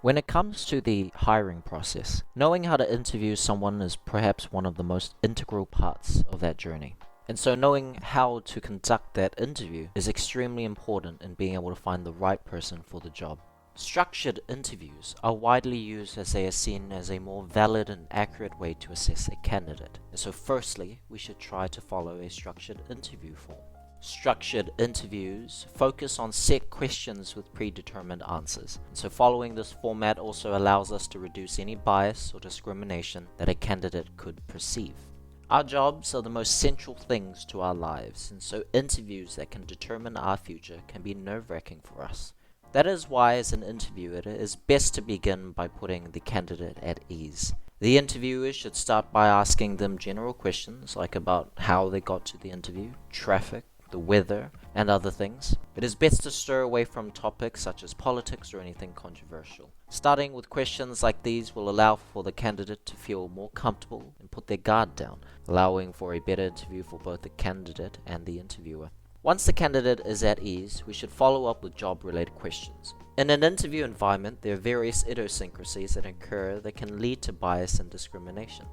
When it comes to the hiring process, knowing how to interview someone is perhaps one of the most integral parts of that journey. And so knowing how to conduct that interview is extremely important in being able to find the right person for the job. Structured interviews are widely used as they are seen as a more valid and accurate way to assess a candidate. And so firstly, we should try to follow a structured interview form. Structured interviews focus on set questions with predetermined answers. And so following this format also allows us to reduce any bias or discrimination that a candidate could perceive. Our jobs are the most central things to our lives, and so interviews that can determine our future can be nerve-wracking for us. That is why, as an interviewer, it is best to begin by putting the candidate at ease. The interviewer should start by asking them general questions like about how they got to the interview, traffic, the weather, and other things. It is best to steer away from topics such as politics or anything controversial. Starting with questions like these will allow for the candidate to feel more comfortable and put their guard down, allowing for a better interview for both the candidate and the interviewer. Once the candidate is at ease, we should follow up with job-related questions. In an interview environment, there are various idiosyncrasies that occur that can lead to bias and discrimination.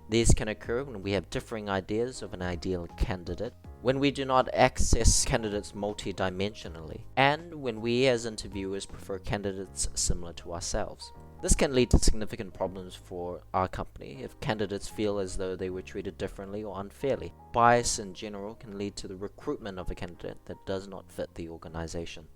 These can occur when we have differing ideas of an ideal candidate, when we do not access candidates multidimensionally, and when we as interviewers prefer candidates similar to ourselves. This can lead to significant problems for our company if candidates feel as though they were treated differently or unfairly. Bias in general can lead to the recruitment of a candidate that does not fit the organization.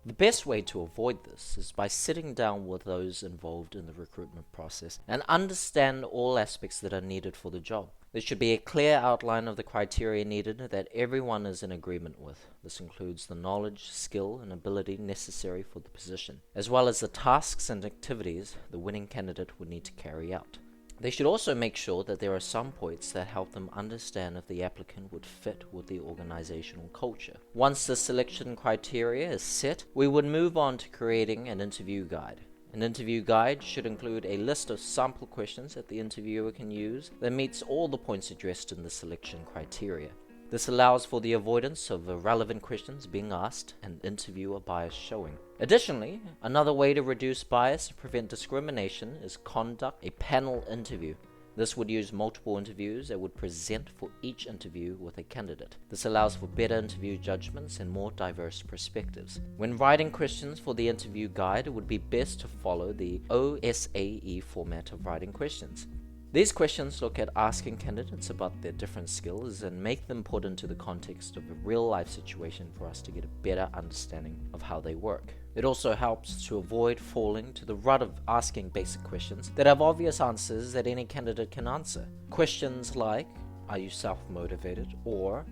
The best way to avoid this is by sitting down with those involved in the recruitment process and understand all aspects that are needed for the job. There should be a clear outline of the criteria needed that everyone is in agreement with. This includes the knowledge, skill, and ability necessary for the position, as well as the tasks and activities the winning candidate would need to carry out. They should also make sure that there are some points that help them understand if the applicant would fit with the organizational culture. Once the selection criteria is set, we would move on to creating an interview guide. An interview guide should include a list of sample questions that the interviewer can use that meets all the points addressed in the selection criteria. This allows for the avoidance of irrelevant questions being asked and interviewer bias showing. Additionally, another way to reduce bias and prevent discrimination is conduct a panel interview. This would use multiple interviews that would present for each interview with a candidate. This allows for better interview judgments and more diverse perspectives. When writing questions for the interview guide, it would be best to follow the OSAE format of writing questions. These questions look at asking candidates about their different skills and make them put into the context of a real-life situation for us to get a better understanding of how they work. It also helps to avoid falling to the rut of asking basic questions that have obvious answers that any candidate can answer. Questions like, are you self-motivated, or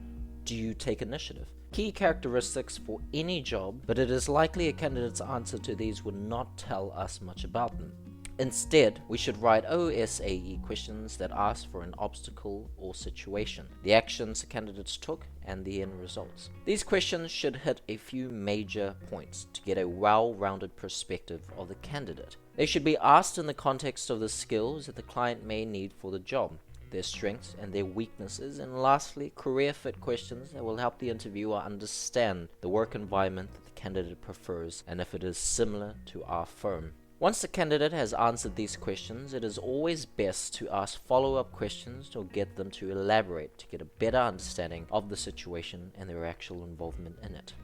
do you take initiative? Key characteristics for any job, but it is likely a candidate's answer to these would not tell us much about them. Instead, we should write OSAE questions that ask for an obstacle or situation, the actions the candidates took, and the end results. These questions should hit a few major points to get a well-rounded perspective of the candidate. They should be asked in the context of the skills that the client may need for the job, their strengths and their weaknesses, and lastly, career fit questions that will help the interviewer understand the work environment that the candidate prefers and if it is similar to our firm. Once the candidate has answered these questions, it is always best to ask follow-up questions or get them to elaborate to get a better understanding of the situation and their actual involvement in it.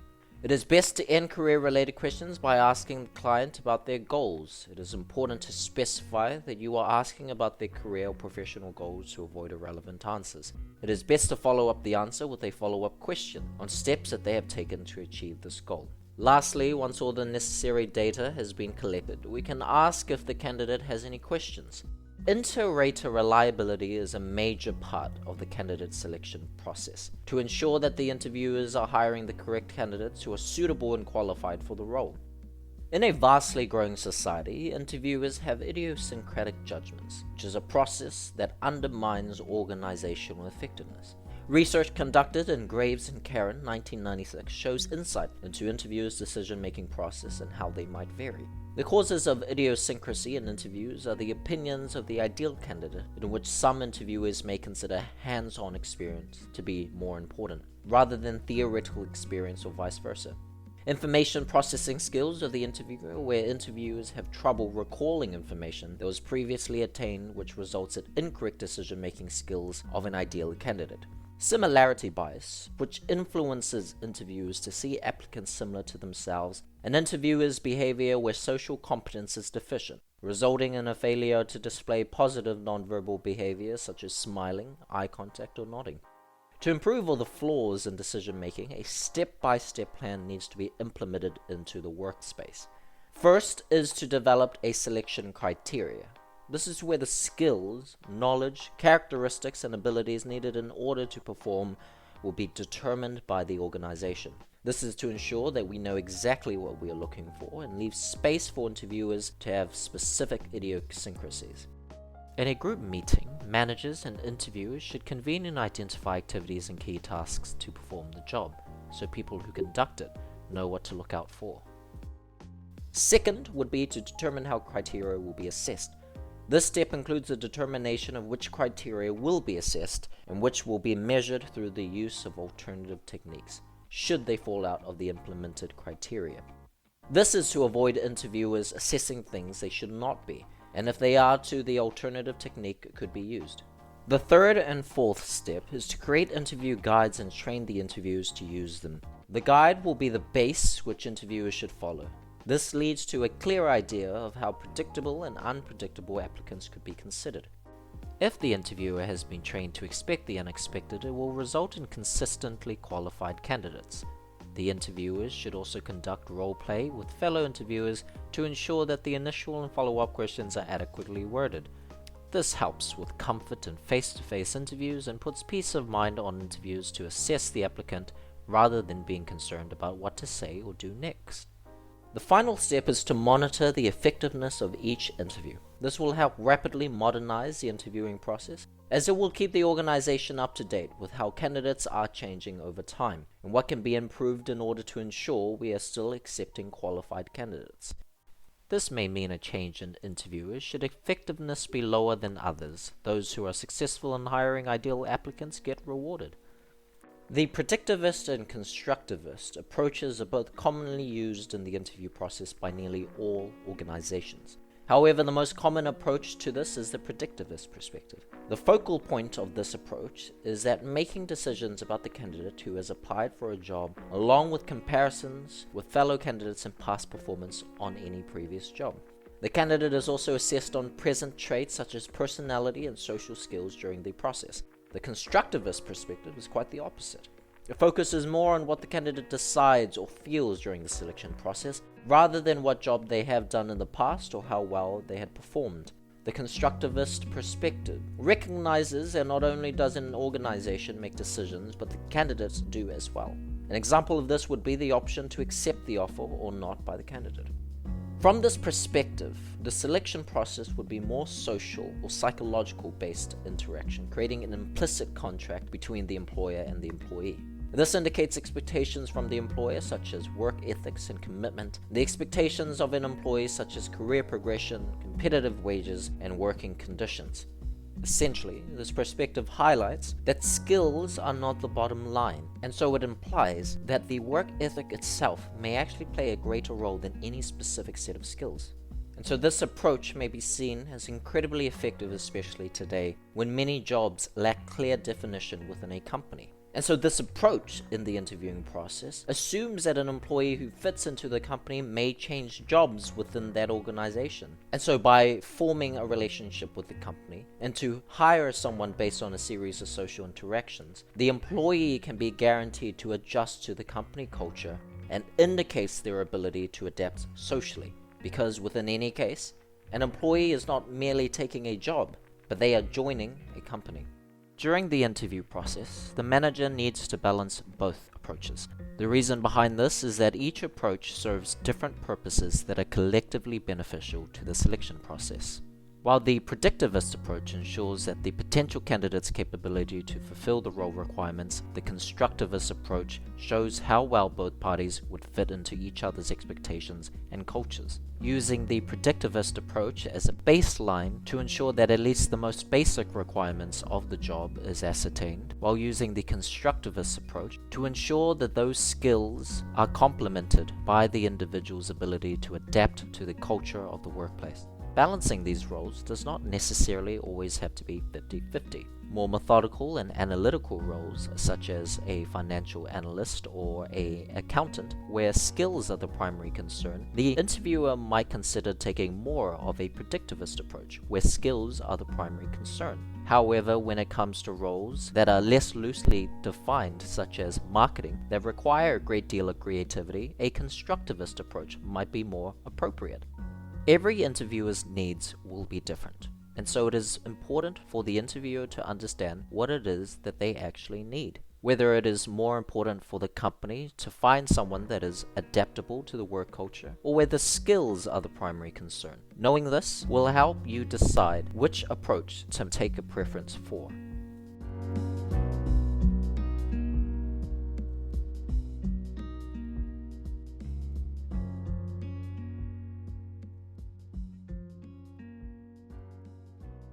It is best to end career-related questions by asking the client about their goals. It is important to specify that you are asking about their career or professional goals to avoid irrelevant answers. It is best to follow up the answer with a follow-up question on steps that they have taken to achieve this goal. Lastly, once all the necessary data has been collected, we can ask if the candidate has any questions. Inter-rater reliability is a major part of the candidate selection process to ensure that the interviewers are hiring the correct candidates who are suitable and qualified for the role. In a vastly growing society, interviewers have idiosyncratic judgments, which is a process that undermines organizational effectiveness. Research conducted in Graves and Karen 1996 shows insight into interviewers' decision-making process and how they might vary. The causes of idiosyncrasy in interviews are the opinions of the ideal candidate, in which some interviewers may consider hands-on experience to be more important, rather than theoretical experience or vice versa. Information processing skills of the interviewer, where interviewers have trouble recalling information that was previously attained, which results in incorrect decision-making skills of an ideal candidate. Similarity bias, which influences interviewers to see applicants similar to themselves, and interviewers' behavior where social competence is deficient, resulting in a failure to display positive nonverbal behavior such as smiling, eye contact, or nodding. To improve all the flaws in decision-making, a step-by-step plan needs to be implemented into the workspace. First is to develop a selection criteria. This is where the skills, knowledge, characteristics, and abilities needed in order to perform will be determined by the organization. This is to ensure that we know exactly what we are looking for and leave space for interviewers to have specific idiosyncrasies. In a group meeting, managers and interviewers should convene and identify activities and key tasks to perform the job, so people who conduct it know what to look out for. Second would be to determine how criteria will be assessed. This step includes the determination of which criteria will be assessed and which will be measured through the use of alternative techniques, should they fall out of the implemented criteria. This is to avoid interviewers assessing things they should not be, and if they are to, the alternative technique could be used. The third and fourth step is to create interview guides and train the interviewers to use them. The guide will be the base which interviewers should follow. This leads to a clear idea of how predictable and unpredictable applicants could be considered. If the interviewer has been trained to expect the unexpected, it will result in consistently qualified candidates. The interviewers should also conduct role play with fellow interviewers to ensure that the initial and follow-up questions are adequately worded. This helps with comfort in face-to-face interviews and puts peace of mind on interviewers to assess the applicant rather than being concerned about what to say or do next. The final step is to monitor the effectiveness of each interview. This will help rapidly modernize the interviewing process, as it will keep the organization up to date with how candidates are changing over time and what can be improved in order to ensure we are still accepting qualified candidates. This may mean a change in interviewers should effectiveness be lower than others. Those who are successful in hiring ideal applicants get rewarded. The predictivist and constructivist approaches are both commonly used in the interview process by nearly all organizations. However, the most common approach to this is the predictivist perspective. The focal point of this approach is that making decisions about the candidate who has applied for a job, along with comparisons with fellow candidates and past performance on any previous job. The candidate is also assessed on present traits such as personality and social skills during the process. The constructivist perspective is quite the opposite. It focuses more on what the candidate decides or feels during the selection process, rather than what job they have done in the past or how well they had performed. The constructivist perspective recognizes that not only does an organization make decisions, but the candidates do as well. An example of this would be the option to accept the offer or not by the candidate. From this perspective, the selection process would be more social or psychological based interaction, creating an implicit contract between the employer and the employee. This indicates expectations from the employer such as work ethics and commitment, the expectations of an employee such as career progression, competitive wages, and working conditions. Essentially, this perspective highlights that skills are not the bottom line, and so it implies that the work ethic itself may actually play a greater role than any specific set of skills. And so this approach may be seen as incredibly effective, especially today, when many jobs lack clear definition within a company. And so this approach in the interviewing process assumes that an employee who fits into the company may change jobs within that organization. And so by forming a relationship with the company and to hire someone based on a series of social interactions, the employee can be guaranteed to adjust to the company culture and indicates their ability to adapt socially. Because within any case, an employee is not merely taking a job, but they are joining a company. During the interview process, the manager needs to balance both approaches. The reason behind this is that each approach serves different purposes that are collectively beneficial to the selection process. While the predictivist approach ensures that the potential candidate's capability to fulfill the role requirements, the constructivist approach shows how well both parties would fit into each other's expectations and cultures. Using the predictivist approach as a baseline to ensure that at least the most basic requirements of the job is ascertained, while using the constructivist approach to ensure that those skills are complemented by the individual's ability to adapt to the culture of the workplace. Balancing these roles does not necessarily always have to be 50-50. More methodical and analytical roles, such as a financial analyst or an accountant, where skills are the primary concern, the interviewer might consider taking more of a predictivist approach, where skills are the primary concern. However, when it comes to roles that are less loosely defined, such as marketing, that require a great deal of creativity, a constructivist approach might be more appropriate. Every interviewer's needs will be different, and so it is important for the interviewer to understand what it is that they actually need. Whether it is more important for the company to find someone that is adaptable to the work culture, or whether skills are the primary concern. Knowing this will help you decide which approach to take a preference for.